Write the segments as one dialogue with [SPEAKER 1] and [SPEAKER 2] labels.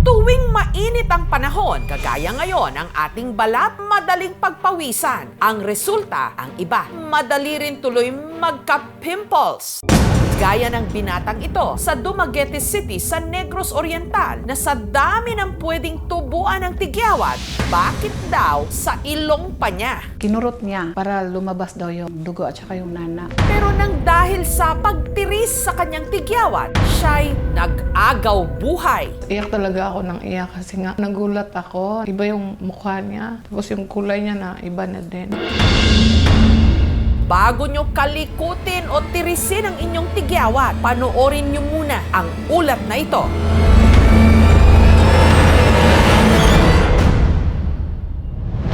[SPEAKER 1] Tuwing mainit ang panahon, kagaya ngayon ang ating balat madaling pagpawisan. Ang resulta, ang iba, madali rin tuloy magka-pimples. Gaya ng binatang ito sa Dumaguete City sa Negros Oriental na sa dami ng pwedeng tubuan ng tigyawat, bakit daw sa ilong pa niya?
[SPEAKER 2] Kinurot niya para lumabas daw yung dugo at saka yung nana.
[SPEAKER 1] Pero nang dahil sa pagtiris sa kanyang tigyawat, siya'y nag-agaw buhay.
[SPEAKER 2] Iyak talaga ako ng iyak kasi nga nagulat ako. Iba yung mukha niya. Tapos yung kulay niya na iba na din.
[SPEAKER 1] Bago nyo kalikutin o tirisin ang inyong tigyawat, panoorin nyo muna ang ulat na ito.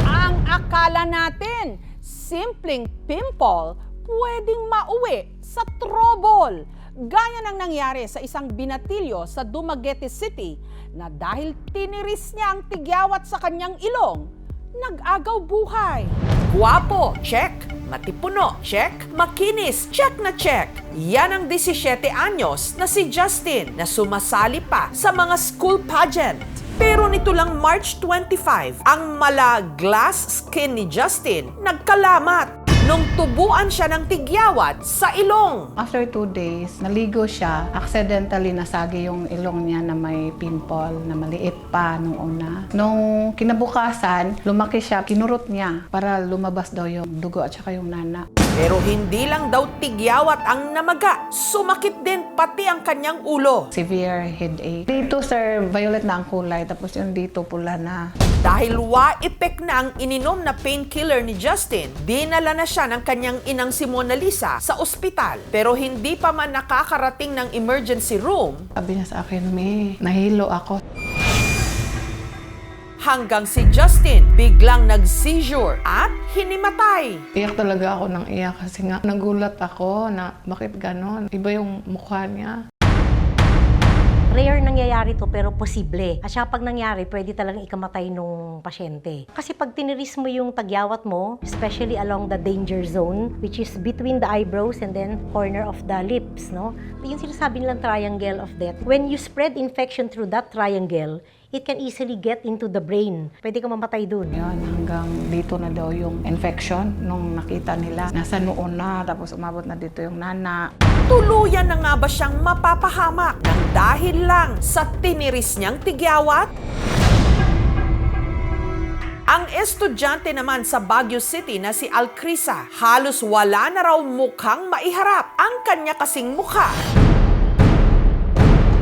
[SPEAKER 1] Ang akala natin, simpleng pimple, pwedeng mauwi sa trouble. Gaya ng nangyari sa isang binatilyo sa Dumaguete City na dahil tiniris niya ang tigyawat sa kanyang ilong, nag-agaw buhay. Guwapo, check. Matipuno, check. Makinis, check na check. Yan ang 17 anyos na si Justin na sumasali pa sa mga school pageant. Pero nito lang March 25, ang mala glass skin ni Justin nagkalamat nung tubuan siya ng tigyawat sa ilong.
[SPEAKER 2] After 2 days, naligo siya. Accidentally nasagi yung ilong niya na may pimple na maliit pa nung una. Nung kinabukasan, lumaki siya. Kinurot niya para lumabas daw yung dugo at saka yung nana.
[SPEAKER 1] Pero hindi lang daw tigyawat ang namaga. Sumakit din pati ang kanyang ulo.
[SPEAKER 2] Severe headache. Dito, sir, violet na ang kulay. Tapos yung dito, pula na.
[SPEAKER 1] Dahil wa-epek na ang ininom na painkiller ni Justin, dinala na siya ng kanyang inang si Mona Lisa sa ospital. Pero hindi pa man nakakarating ng emergency room,
[SPEAKER 2] Sabi niya sa akin, May, nahilo ako.
[SPEAKER 1] hanggang si Justin biglang nag-seizure at hinimatay.
[SPEAKER 2] Iyak talaga ako ng iyak kasi nga nagulat ako na bakit ganon. Iba yung mukha niya.
[SPEAKER 3] Rare nangyayari to pero posible. At saka pag nangyari, pwede talagang ikamatay nung pasyente. Kasi pag tiniris mo yung tagyawat mo, especially along the danger zone, which is between the eyebrows and then corner of the lips, no? Yung sinasabi nilang triangle of death. When you spread infection through that triangle, it can easily get into the brain. Pwede ka mamatay dun.
[SPEAKER 2] Yun, hanggang dito na daw yung infection nung nakita nila. Nasa noon na, tapos umabot na dito yung nana.
[SPEAKER 1] Tuluyan na nga ba siyang mapapahamak ng dahil lang sa tiniris niyang tigyawat? Ang estudyante naman sa Baguio City na si Alcrisa, halos wala na raw mukhang maiharap ang kanya kasing mukha.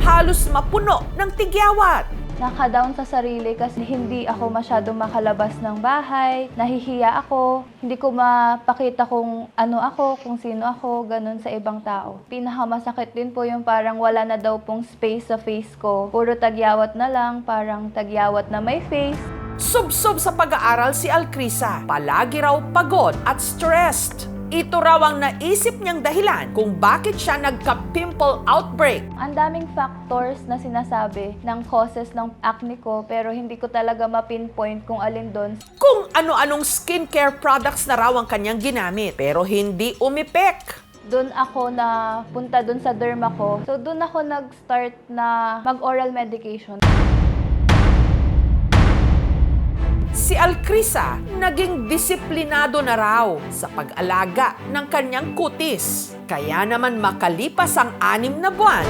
[SPEAKER 1] Halos mapuno ng tigyawat.
[SPEAKER 4] Naka-down sa sarili kasi hindi ako masyado makalabas ng bahay, nahihiya ako, hindi ko mapakita kung ano ako, kung sino ako, ganun sa ibang tao. Pinakamasakit din po yung parang wala na daw pong space sa face ko. Puro tagyawat na lang, parang tagyawat na may face.
[SPEAKER 1] Subsob sa pag-aaral si Alcrisa, palagi raw pagod at stressed. Ito raw ang naisip niyang dahilan kung bakit siya nagka-pimple outbreak.
[SPEAKER 4] Ang daming factors na sinasabi ng causes ng acne ko pero hindi ko talaga ma-pinpoint kung alin doon.
[SPEAKER 1] Kung ano-anong skincare products na raw ang kanyang ginamit pero hindi umipek.
[SPEAKER 4] Doon ako na punta doon sa derma ko. So doon ako nag-start na mag-oral medication.
[SPEAKER 1] Si Alcrisa naging disiplinado na raw sa pag-alaga ng kanyang kutis. Kaya naman makalipas ang 6 na buwan,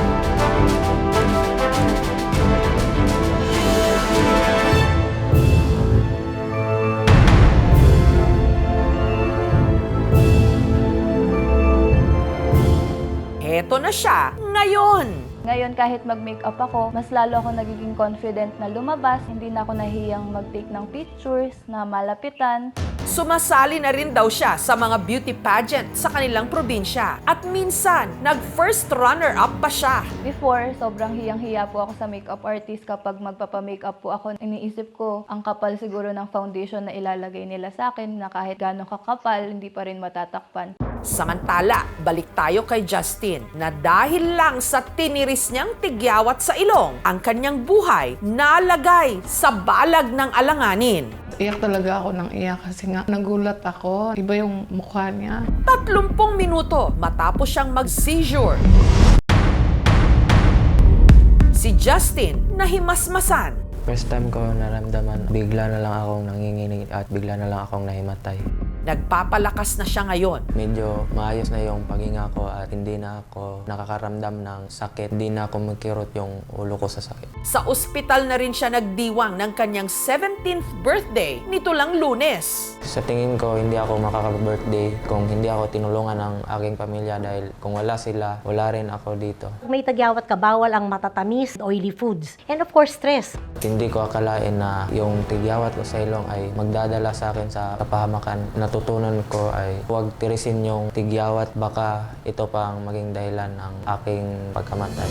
[SPEAKER 1] eto na siya ngayon.
[SPEAKER 4] Ngayon, kahit mag-makeup ako, mas lalo ako nagiging confident na lumabas. Hindi na ako nahiyang mag-take ng pictures na malapitan.
[SPEAKER 1] Sumasali na rin daw siya sa mga beauty pageant sa kanilang probinsya. At minsan, nag-first runner-up pa siya.
[SPEAKER 4] Before, sobrang hiyang-hiya po ako sa makeup artist kapag magpapa-makeup po ako. Iniisip ko, ang kapal siguro ng foundation na ilalagay nila sa akin na kahit gano'ng kakapal, hindi pa rin matatakpan.
[SPEAKER 1] Samantala, balik tayo kay Justin na dahil lang sa tiniris niyang tigyawat sa ilong, ang kanyang buhay nalagay sa balag ng alanganin.
[SPEAKER 2] Iyak talaga ako ng iyak kasi nga nagulat ako. Iba yung mukha niya.
[SPEAKER 1] 30 minuto matapos siyang mag-seizure. Si Justin nahimasmasan.
[SPEAKER 5] First time ko naramdaman, bigla na lang akong nanginginig at bigla na lang akong nahimatay.
[SPEAKER 1] Nagpapalakas na siya ngayon.
[SPEAKER 5] Medyo maayos na yung paghinga ko at hindi na ako nakakaramdam ng sakit. Hindi na ako magkirot yung ulo ko sa sakit.
[SPEAKER 1] Sa ospital na rin siya nagdiwang ng kanyang 17th birthday nito lang Lunes.
[SPEAKER 5] Sa tingin ko, hindi ako makaka-birthday kung hindi ako tinulungan ng aking pamilya dahil kung wala sila, wala rin ako dito.
[SPEAKER 3] Pag may tagyawat ka, bawal ang matatamis, oily foods. And of course, stress.
[SPEAKER 5] Hindi ko akalain na yung tigyawat ko sa ilong ay magdadala sa akin sa kapahamakan. Natutunan ko ay huwag tirisin yung tigyawat, baka ito pang maging dahilan ng aking pagkamatay.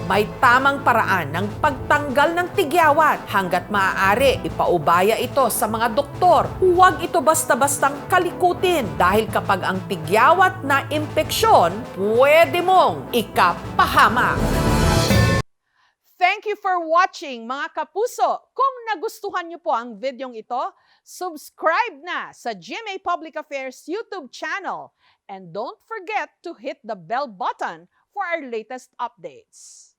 [SPEAKER 1] May tamang paraan ng pagtanggal ng tigyawat. Hanggat maaari, ipaubaya ito sa mga doktor. Huwag ito basta-bastang kalikutin dahil kapag ang tigyawat na impeksyon, pwede mong ikapahamak. Thank you for watching mga kapuso. Kung nagustuhan niyo po ang videong ito, subscribe na sa GMA Public Affairs YouTube channel. And don't forget to hit the bell button for our latest updates.